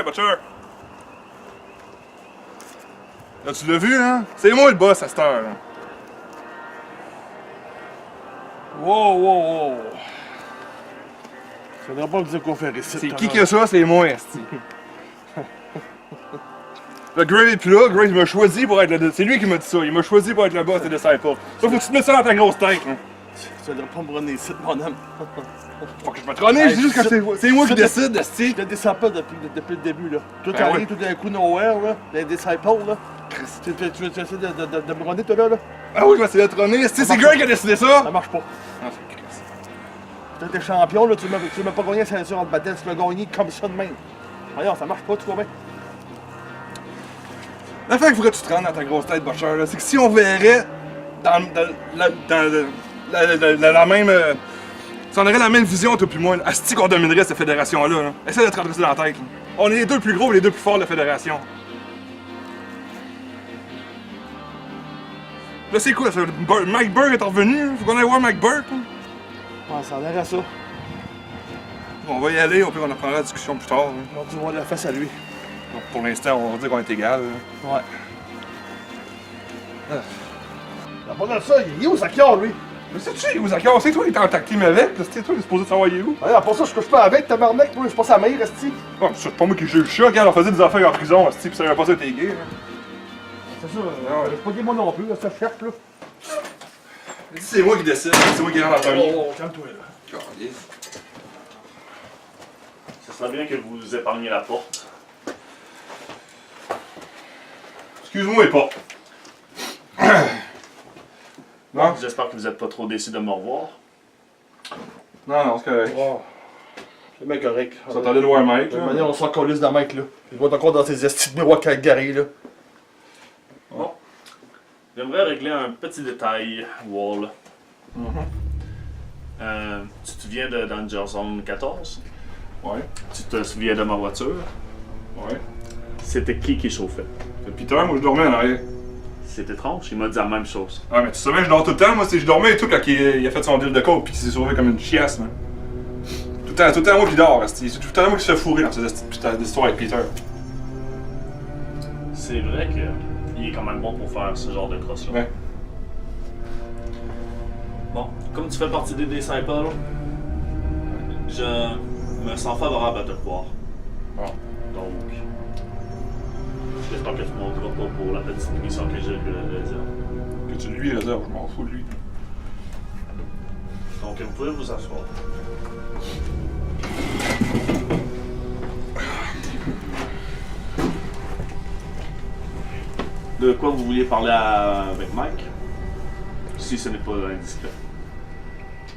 Butcher. Là, tu l'as vu, hein? C'est moi le boss à cette heure. Hein. Wow. Ça devrait pas me dire quoi faire ici. C'est qui a ça? C'est moi, esti. Le Gray est plus là, Gray m'a choisi pour être le... C'est lui qui m'a dit ça, il m'a choisi pour être le boss des Disciples. Ça, faut que tu te mettes ça dans ta grosse tête, hein. Tu devrais pas me runner ici, mon homme. Faut que je me trône, je dis juste que c'est moi qui décide, esti. Je te descends pas depuis le début, là. Tout Ben arrive oui. tout d'un coup nowhere, là. Les disciples, là. Tu essaies de me runner, toi, là? Ah oui, je m'essaie de trôner, esti, c'est Gray qui a décidé ça! Ça marche pas. Ah, c'est Christ. Toi, t'es champion, là. Tu m'as pas gagné la ceinture entre battle, tu l'as gagné comme ça de même. Voyons, ça marche pas, tu vois bien. La fait qu'il faudrait que tu te rendes dans ta grosse tête, Butcher, là, c'est que si on verrait dans la même... si on aurait la même vision, toi puis moi, asti qu'on dominerait cette fédération-là. Là. Essaie de te rentrer ça dans la tête. Là. On est les deux le plus gros et les deux plus forts de la fédération. Là, c'est quoi ça? Mike Burke est revenu? Faut qu'on aille voir Mike Burke. Hein? Ouais, ça en l'air à ça. On va y aller, au pire on en prendra la discussion plus tard. Hein. On va voir la face à lui. Donc, pour l'instant, on va dire qu'on est égal. Là. Ouais. La bonne de ça, il est où Zakia, lui? Mais c'est-tu, Zakar? C'est toi qui es en tag team avec? C'est toi qui es supposé savoir il est où? Ouais, pour ça, je couche pas avec, tabarnak, moi, je passe à la meilleure, esti. Oh, c'est pas moi qui joue le chat, regarde, on faisait des affaires en prison, pis ça avait pas ça t'es gay. Hein. C'est ça, c'est pas gay moi non plus, là, ça cherche, là. C'est moi qui décide, c'est moi qui rentre en premier. Oh, calme-toi, là. Calisse. Ce serait bien que vous épargniez la porte. Excuse-moi et pas. Non? J'espère que vous n'êtes pas trop déçus de me revoir. Non, c'est correct. Oh. C'est bien correct. Tu s'entendais de voir Mike, De là? toute manière, on s'en calisse dans Mike, là. Il va encore dans ses estis de miroirs Calgary, là. Bon. J'aimerais régler un petit détail, Wall. Tu te souviens de Danger Zone 14? Ouais. Tu te souviens de ma voiture? Ouais. C'était qui chauffait? C'est Peter, moi je dormais en arrière. C'est étrange, il m'a dit la même chose. Ah, mais tu savais, je dors tout le temps, moi, je dormais et tout quand il a fait son deal de coke pis qu'il s'est sauvé comme une chiasse, man. Tout le temps moi qui dors, c'est tout le temps moi qui se fait fourrer dans cette histoire avec Peter. C'est vrai qu'il est quand même bon pour faire ce genre de crosse-là. Ouais. Bon, comme tu fais partie des Disciples, je me sens favorable à te croire. Bon. Donc, j'espère que tu ne manqueras pas pour la petite mission que j'ai le dire. Que tu lui réserves, je m'en fous de lui. Donc, vous pouvez vous asseoir. De quoi vous vouliez parler avec Mike? Si ce n'est pas indiscret.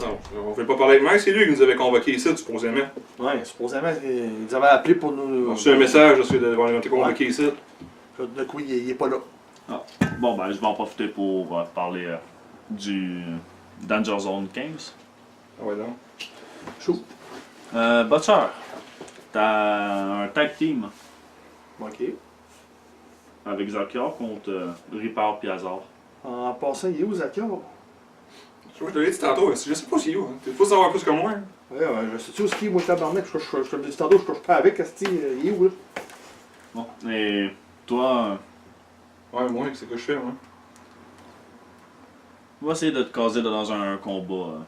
Non, on fait pas parler avec Mike, c'est lui qui nous avait convoqué ici, supposément. Ouais, supposément, ils nous avaient appelé pour nous. On a reçu un message, on a été convoqué ici. De coup, il est pas là. Ah. Bon, ben, je vais en profiter pour parler du Danger Zone 15. Ah ouais, non. Chaud. Butcher, t'as un tag team Ok. avec Zakia contre Ripper et Hazard. En passant, il est où Zakia? Je te l'ai dit tantôt, je sais pas c'est où. Hein. T'es faut savoir plus que moi. Hein. Ouais, je sais-tu où ce qui est, moi, tabarnak? Je te le dis tantôt, je couche pas avec, esti, il est où, là? Bon, et toi, Ouais, moi, c'est ce que je fais, moi. on va essayer de te caser dans un combat.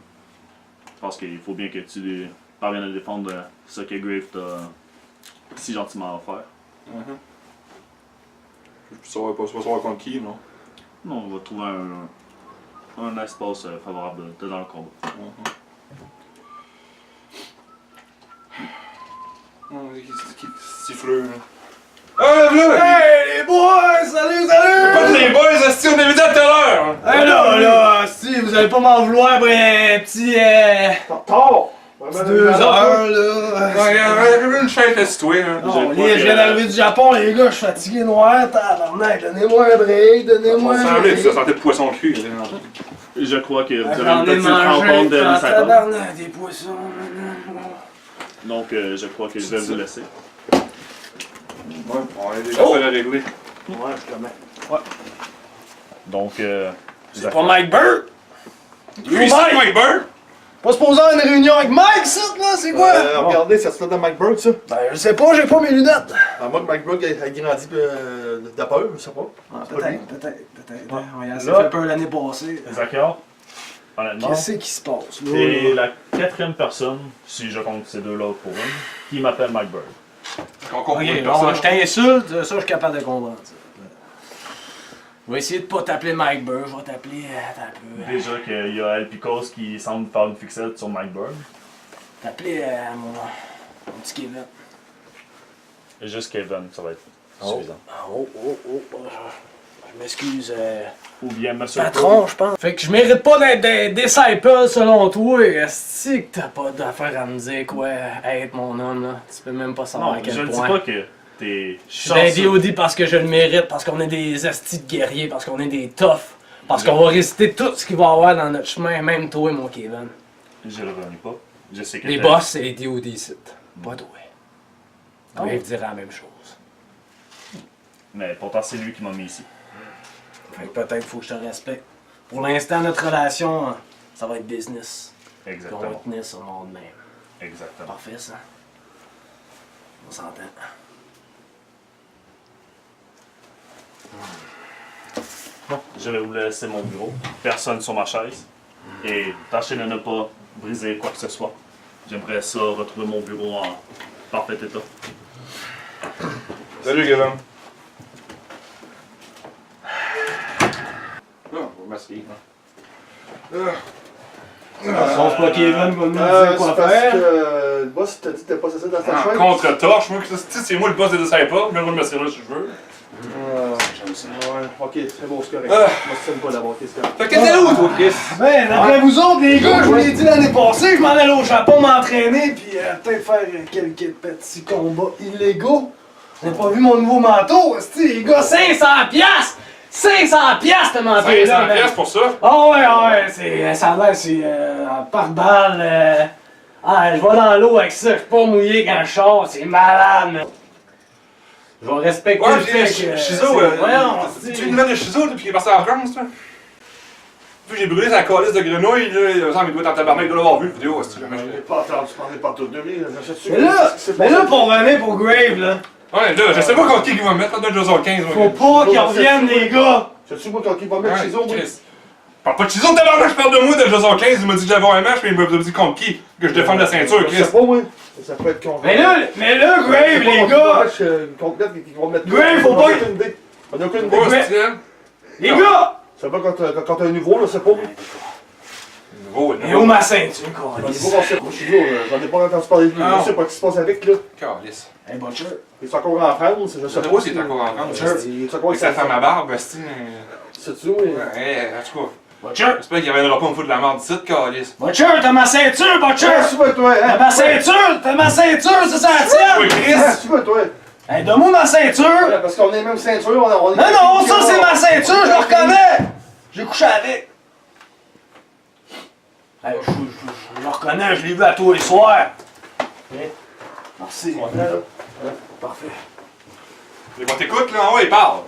Parce qu'il faut bien que tu parviennes à défendre ce que Grave t'a si gentiment offert. Je peux pas savoir contre qui, non? Non, on va trouver un espace favorable dans le combat. Siffleux, là. Ah, là! Hey, les boys! Salut! Pas de les boys, esti, on est venu à tout à l'heure! Hey là, si vous allez pas m'en vouloir pour un petit Tard! 2 heures là. Ouais, une chaise à toi, hein. Non, je viens d'arriver du Japon, les gars, je suis fatigué noir, tabarnak, donnez-moi un break, donnez-moi Ça un semblait que break. ça sentait le poisson cuit. Je crois que vous avez J'en une ai petite rencontre mangé, de Disciple. tabarnak, des poissons. Donc, je crois que je vais vous laisser. Ouais, on a déjà fait la régler. Ouais, je te mets. Donc, C'est pas Mike Burke! Lui, c'est Mike Burke! Pas supposé avoir une réunion avec Mike, ça, là, c'est quoi? Regardez, c'est ça de Mike Burke, ça. Ben, je sais pas, j'ai pas mes lunettes. Moi, que Mike Burke a grandi de peur, je sais pas. Peut-être. On y a assez fait peur l'année passée. Zachar, honnêtement, Qu'est-ce qui se passe, là? t'es la 4e personne, si je compte ces deux-là pour une, qui m'appelle Mike Bird. On comprend Ok, pas bon, personne. je t'insulte, ça je suis capable de comprendre ça. Je vais essayer de pas t'appeler Mike Burr, je vais t'appeler. Attends un peu. Déjà qu'il y a El Picos qui semble faire une fixette sur Mike Bird. T'appeler mon petit Kevin. Juste Kevin, ça va être suffisant. Je m'excuse. Ou bien Monsieur Patron, je pense. Fait que je mérite pas d'être des disciples selon toi. Est-ce que t'as pas d'affaire à me dire quoi? Être mon homme, là. Tu peux même pas savoir Non, à quel je ne dis point. pas que t'es Je suis dans chanceux. DOD parce que je le mérite, parce qu'on est des astis de guerriers, parce qu'on est des toughs, parce qu'on va résister tout ce qu'il va y avoir dans notre chemin, même toi, mon Kevin. Je le renie pas. Je sais que Les t'es- boss, c'est les DOD ici. Pas toi. Brave dira la même chose. Mais pourtant, c'est lui qui m'a mis ici. Fait que peut-être faut que je te respecte. Pour l'instant, notre relation, ça va être business. Puis on va Exactement. tenir sur le monde même. Exactement. Parfait, ça. On s'entend. Je vais vous laisser mon bureau. Personne sur ma chaise. Et tâchez de ne pas briser quoi que ce soit. J'aimerais ça retrouver mon bureau en parfait état. Salut, Kevin. Ah, on va m'asseoir. Sauf pas Kevin va nous dire quoi C'est parce faire. que le boss t'a dit de pas ça dans ta En chaise. contre-torche, moi, c'est moi le boss des disciples, mais je vais me là si je veux. Ouais, ok, c'est bon, c'est correct. Ah. Moi, c'est pas d'abord, qu'est-ce que Fait que t'es où, toi, Chris? Ben, d'après vous autres, les gars, je vous l'ai dit l'année passée, je m'en allais au Japon m'entraîner, puis peut-être faire quelques petits combats illégaux. Vous n'avez pas vu mon nouveau manteau, esti, les gars, 500 piastres! 500 piastres, ce manteau-là, 500 man. piastres pour ça? Ah ouais, ça a l'air, c'est par balle. Je vais dans l'eau avec ça, je suis pas mouillé quand je sors, c'est malade, man. Je vais respecter Ouais, le fait que... Shizo, voyons, tu es une nouvelle de Shizo, depuis qu'il est parti en France, toi? Puis j'ai brûlé sa calice de grenouille, là, il me semble qu'il doit être en tabarnak, il doit l'avoir vu, la vidéo, c'est jamais. J'ai pas entendu parler partout de lui, je sais Mais là, pour revenir pour Grave, là, Ouais, là, je sais pas contre qui il va mettre, là, dans le 15, faut pas qu'ils reviennent, les gars! sais-tu moi quand il va mettre chez eux, moi? Chris. Parle pas de Shizo, tabarnak, je parle de moi, de Jason 15, il m'a dit que j'avais un match, mais il m'a dit contre qui? Que je défende la ceinture, Je Chris. sais pas, moi. Ça peut être con. Mais là, Grave, les gars! Grave, faut pas- On a aucune idée. Oh, Mais- c'est elle. Les gars! C'est pas quand t'as un nouveau, là, c'est pas. Nouveau, Et où ma ceinture, Un câlisse? nouveau, moi, je suis là, j'en ai pas entendu parler de lui. Non. Je sais pas ce qui se passe avec, là. Calice. Hey, Butcher. Il est encore en France, je sais Je sais pas. pas s'il est encore en France. Il est encore Avec sa femme à barbe, c'est. C'est-tu, oui? Ouais, en tout cas. Butcher! J'espère qu'il reviendra pas me foutre de la merde d'ici, calice. Butcher, t'as ma ceinture, Butcher! Tu veux, toi, T'as hein? ma ceinture! T'as ma ceinture, c'est ça la Oui, tienne! Chris! Tu veux, toi? Hey, donne-moi ma ceinture! Ouais, parce qu'on est même ceinture, on est. Non, non, ça c'est ma ceinture, je le reconnais! J'ai couché avec! Hey, je le reconnais, je l'ai vu à tous les soirs! Merci. Parfait. Mais bon, t'écoutes, là, en haut, il parle.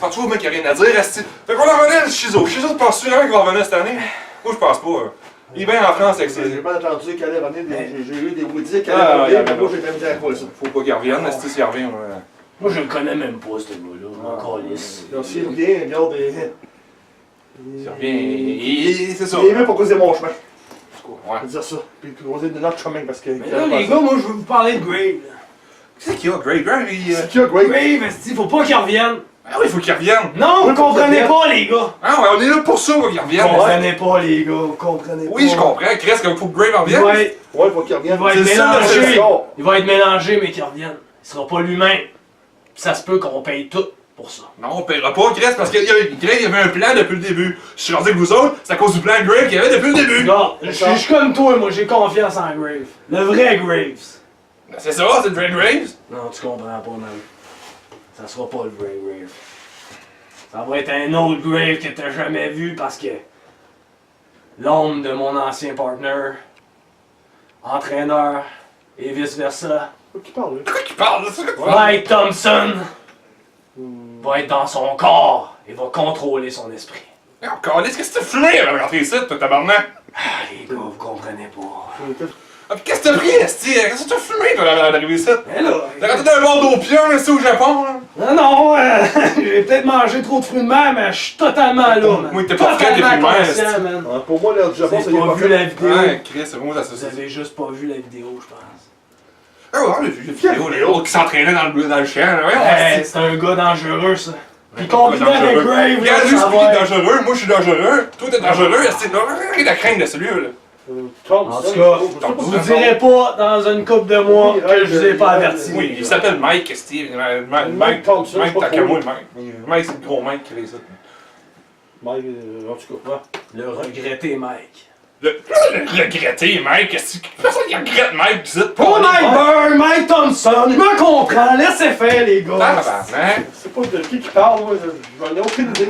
Quand tu vois, mec, il n'y a rien à dire, esti. Fait qu'on en revenait, Shizo. Shizo, tu penses vraiment qu'il va revenir cette année? Moi, je pense pas. Il est bien en France avec J'ai ses. pas entendu qu'elle allait revenir, j'ai eu des Woody qu'elle Ah, allait revenir, ouais, mais ouais, moi ouais. j'ai de la misère avec ça. Faut pas qu'il revienne, esti, s'il revient. Moi, je le connais même pas, ce gars-là. Je m'en calisse. Donc s'il revient, regarde, S'il revient, c'est ça. il est venu pour causer mon chemin, Ouais. je veux dire ça. Puis pour causer de notre chemin parce que. Mais là, les gars, moi, je veux vous parler de Grave. Qu'est-ce qu'il y a, Grave? Il. C'est qui a Great? Grave, esti, faut pas qu'il revienne. Ah oui, il faut qu'il revienne. Non, vous comprenez pas, les gars. Ah ouais, on est là pour ça, qu'il revienne. Vous comprenez pas, les gars, vous comprenez pas. Oui, je comprends. Chris, qu'il faut que Grave Il revienne. va être, Ouais, il faut qu'il revienne. il va être C'est ça, mélangé. score. Il va être mélangé, mais qu'il revienne. Il sera pas lui-même. Puis ça se peut qu'on paye tout pour ça. Non, on paiera pas, Chris, parce que Grave, il y avait un plan depuis le début. Je suis rendu avec vous autres, c'est à cause du plan Grave qu'il y avait depuis le début. Regarde, je suis comme toi, moi, j'ai confiance en Grave. Le vrai Graves. C'est ça, c'est le vrai Graves. Non, tu comprends pas, man. Ça sera pas le vrai Grave. Ça va être un autre Grave que t'as jamais vu parce que l'ombre de mon ancien partner, entraîneur et vice-versa, Qui parle, là? De quoi qu'il parle, là, ça? Mike Thompson va être dans son corps et va contrôler son esprit. Encore, qu'est-ce que t'as fumé avant de rentrer ici, toi, tabarnak? Les gars, vous comprenez pas. Ah, pis qu'est-ce que t'as pris, esti? Qu'est-ce que t'as fumé, toi, avant d'arriver ici? Mais là, T'as rentré dans un bar d'opium, ici, au Japon, là? non, j'ai peut-être mangé trop de fruits de mer, mais je suis totalement là, man. Moi, t'es pas frais des fruits de mer, conscient, c'est- man. Pour moi, le Japon, Vous ça avez y est pas pas vu fait. la vidéo. Ouais, Chris, c'est vraiment ça. Vous avez juste pas vu la vidéo, je pense. Ah ouais, j'ai vu la vidéo, l'autre qui s'entraînait dans le champ, là. Voyons, Hey, esti. c'est un gars dangereux, ça. Puis Pas combiné avec dangereux. Grave, là, Regarde ça juste lui, va il est être- dangereux, moi je suis dangereux, toi t'es dangereux, esti. Rien à craindre de celui-là. En tout cas, vous direz pas dans une couple de mois que je vous ai pas averti. Oui, il s'appelle Mike, esti. Mike Thompson, Mike je sais pas Takamura, trop. Mike. Mike, c'est le gros Mike qui fait ça. Mike, en tout cas, ouais. Le regretté Mike. Le regretté, Mike, esti. Personne qui regrette Mike, tu sais. Pas Mike Byrne, Mike Thompson, je me comprends, laissez faire les gars. Tabarnak. C'est pas de qui parle, moi, j'en ai aucune idée.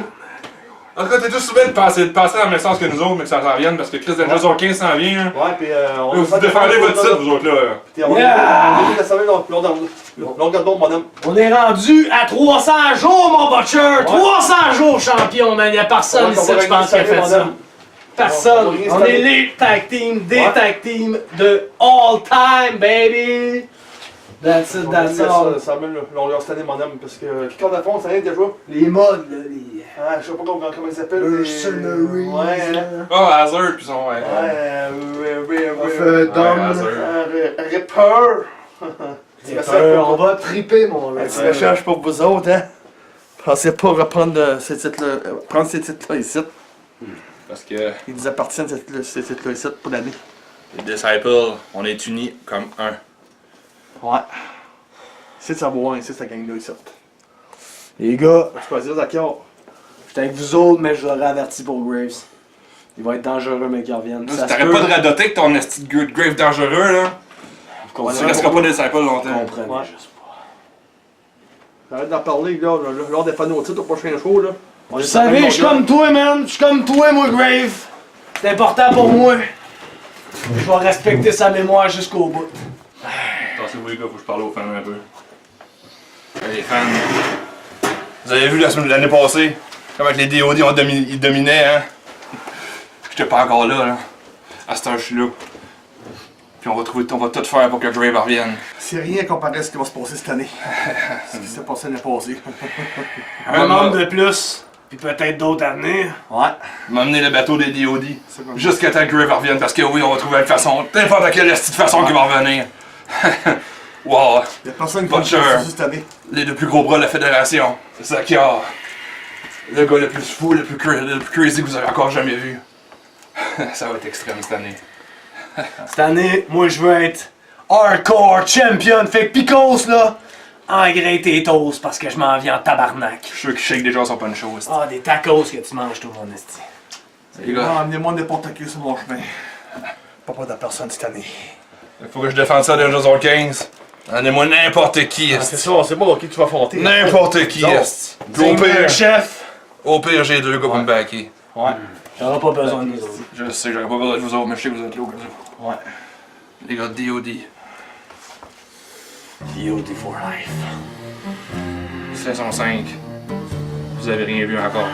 En tout cas, t'es tout souvent de passer dans le même sens que nous autres, mais que ça s'en vienne, parce que Chris Danger Zone 15 s'en vient, hein. Ouais, pis on Là, vous défendez votre titre, vous autres, là. Puis on Yeah! est de savoir longueur d'onde, madame. On est rendu à 300 jours, mon butcher! 300 jours, champion, man! Y'a personne Ouais, ici, on va je pense, qui a gagner fait cette ça. année, Personne! On va gagner On cette est année. les tag teams, des Ouais. tag teams de all time, baby! That's it, that's all. Ça amène longueur cette année, madame, parce que qui compte à fond cette année déjà? Les modes, là, les... Ah, je sais pas comment ils s'appellent. Mercenaries, Ouais, hein. là. Oh, Hazard, pis son. Ouais. Ripper. On va triper, mon Un petit gars. message pour vous autres, hein. Pensez pas reprendre ces titres-là, prendre ces titres-là ici. Parce que Ils nous appartiennent, ces titres-là ici, pour l'année. les Disciples, on est unis comme un. Ouais. Ici, ça vaut un, ici, ça gagne deux ici. Les gars, On va choisir d'accord. j'étais avec vous autres, mais je l'aurais averti pour Graves. Il va être dangereux, mais qu'il revienne. Si Ça se t'arrêtes peut. pas de radoter que ton esti de good grave dangereux, là, Vous tu comprenez resteras pas des Disciples longtemps. comprenez Ouais. juste pas. J'arrête d'en parler, là, lors des panneaux titres au prochain show, là. On Vous est sur la savez, même je suis longueur. comme toi, man. Je suis comme toi, moi, Grave. C'est important pour moi. Je vais respecter sa mémoire jusqu'au bout. Attention, les gars, faut que je parle aux fans un peu. Les fans, vous avez vu l'année passée, comment que les DOD ils dominaient, hein? J'étais pas encore là, là. À cette heure, je suis là. Puis on va tout faire pour que Grave revienne. C'est rien comparé à ce qui va se passer cette année. Ce qui s'est passé l'année passée. Un membre de plus, puis peut-être d'autres à venir. Ouais. M'amener le bateau des DOD. C'est comme ça. Jusqu'à temps que Grave revienne, parce que oui, on va trouver une façon, n'importe quelle esti de façon qui va revenir. Wow, Y'a personne qui va Butcher. le faire cette année. les deux plus gros bras de la fédération. C'est ça qui a. Le gars le plus fou, le plus crazy que vous avez encore jamais vu. Ça va être extrême cette année. Cette année, moi, je veux être hardcore champion. Fait que Picos, là, engrain tes toasts parce que je m'en viens en tabarnak. Je suis sûr qu'ils shake déjà son poncho. esti. Ah, des tacos que tu manges, tout mon esti. Les gars, Amenez-moi n'importe qui sur mon chemin. Pas de personne cette année. il faut que je défende ça dans Jason 15. Donnez-moi n'importe qui, Ah, c'est esti. ça, on sait pas qui tu vas affronter. N'importe qui, Non. esti. Puis Chef, au pire, j'ai deux gars pour me backer. Ouais. j'aurai pas besoin de nous autres. Je sais, j'aurais pas besoin de vous autres, mais je sais que vous êtes là au cas où. Ouais. Les gars de DOD. DOD for life. Saison 5. Vous avez rien vu encore.